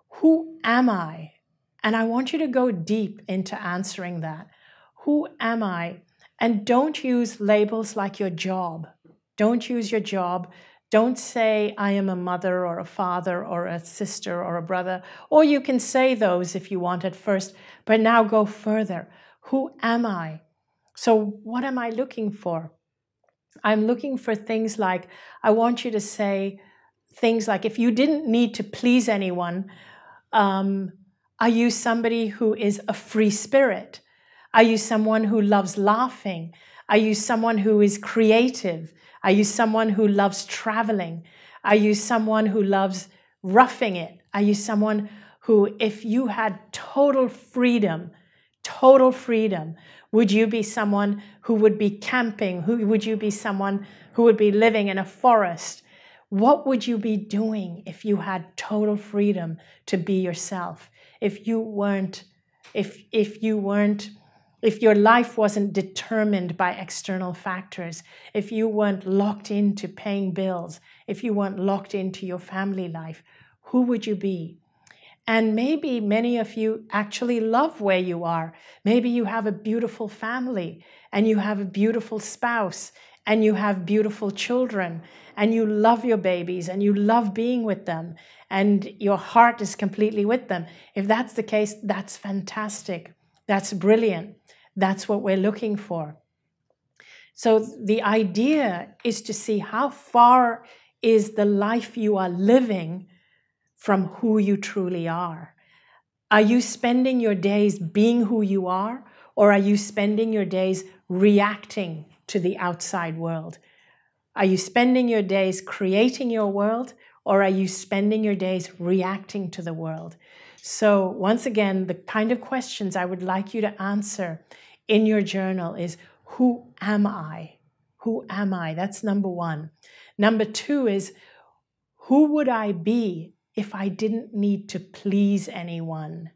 Who am I? And I want you to go deep into answering that. Who am I? And don't use labels like your job. Don't use your job. Don't say, I am a mother or a father or a sister or a brother. Or you can say those if you want at first, but now go further. Who am I? So what am I looking for? I'm looking for things like, I want you to say things like, if you didn't need to please anyone, are you somebody who is a free spirit? Are you someone who loves laughing? Are you someone who is creative? Are you someone who loves traveling? Are you someone who loves roughing it? Are you someone who, if you had total freedom, would you be someone who would be camping? Would you be someone who would be living in a forest? What would you be doing if you had total freedom to be yourself? If your life wasn't determined by external factors, if you weren't locked into paying bills, if you weren't locked into your family life, who would you be? And maybe many of you actually love where you are. Maybe you have a beautiful family and you have a beautiful spouse and you have beautiful children and you love your babies and you love being with them and your heart is completely with them. If that's the case, that's fantastic. That's brilliant. That's what we're looking for. So the idea is to see how far is the life you are living from who you truly are. Are you spending your days being who you are, or are you spending your days reacting to the outside world? Are you spending your days creating your world, or are you spending your days reacting to the world? So once again, the kind of questions I would like you to answer in your journal is, who am I? Who am I? That's number one. Number two is, who would I be if I didn't need to please anyone?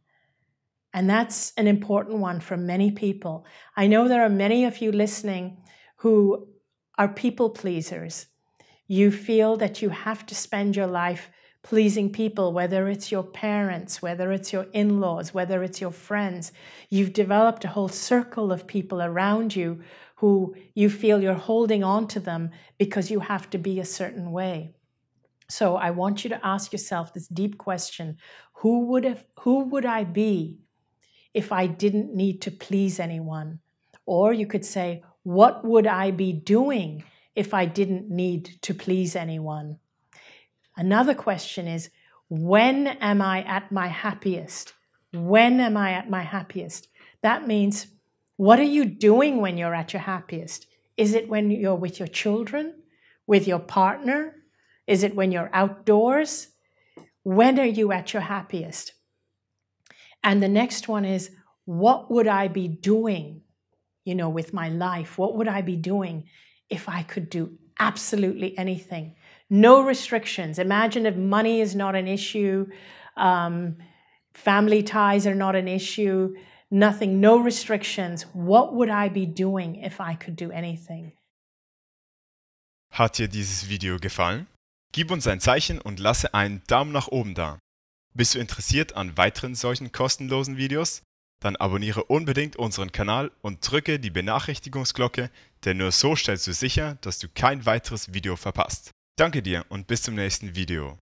And that's an important one for many people. I know there are many of you listening who are people pleasers. You feel that you have to spend your life pleasing people, whether it's your parents, whether it's your in-laws, whether it's your friends. You've developed a whole circle of people around you who you feel you're holding on to them because you have to be a certain way. So I want you to ask yourself this deep question: who would I be if I didn't need to please anyone? Or you could say, what would I be doing if I didn't need to please anyone? Another question is, when am I at my happiest? When am I at my happiest? That means, what are you doing when you're at your happiest? Is it when you're with your children, with your partner? Is it when you're outdoors? When are you at your happiest? And the next one is, what would I be doing, with my life? What would I be doing if I could do absolutely anything? No restrictions. Imagine if money is not an issue, family ties are not an issue, nothing, no restrictions. What would I be doing if I could do anything? Hat dir dieses Video gefallen? Gib uns ein Zeichen und lasse einen Daumen nach oben da. Bist du interessiert an weiteren solchen kostenlosen Videos? Dann abonniere unbedingt unseren Kanal und drücke die Benachrichtigungsglocke, denn nur so stellst du sicher, dass du kein weiteres Video verpasst. Danke dir und bis zum nächsten Video.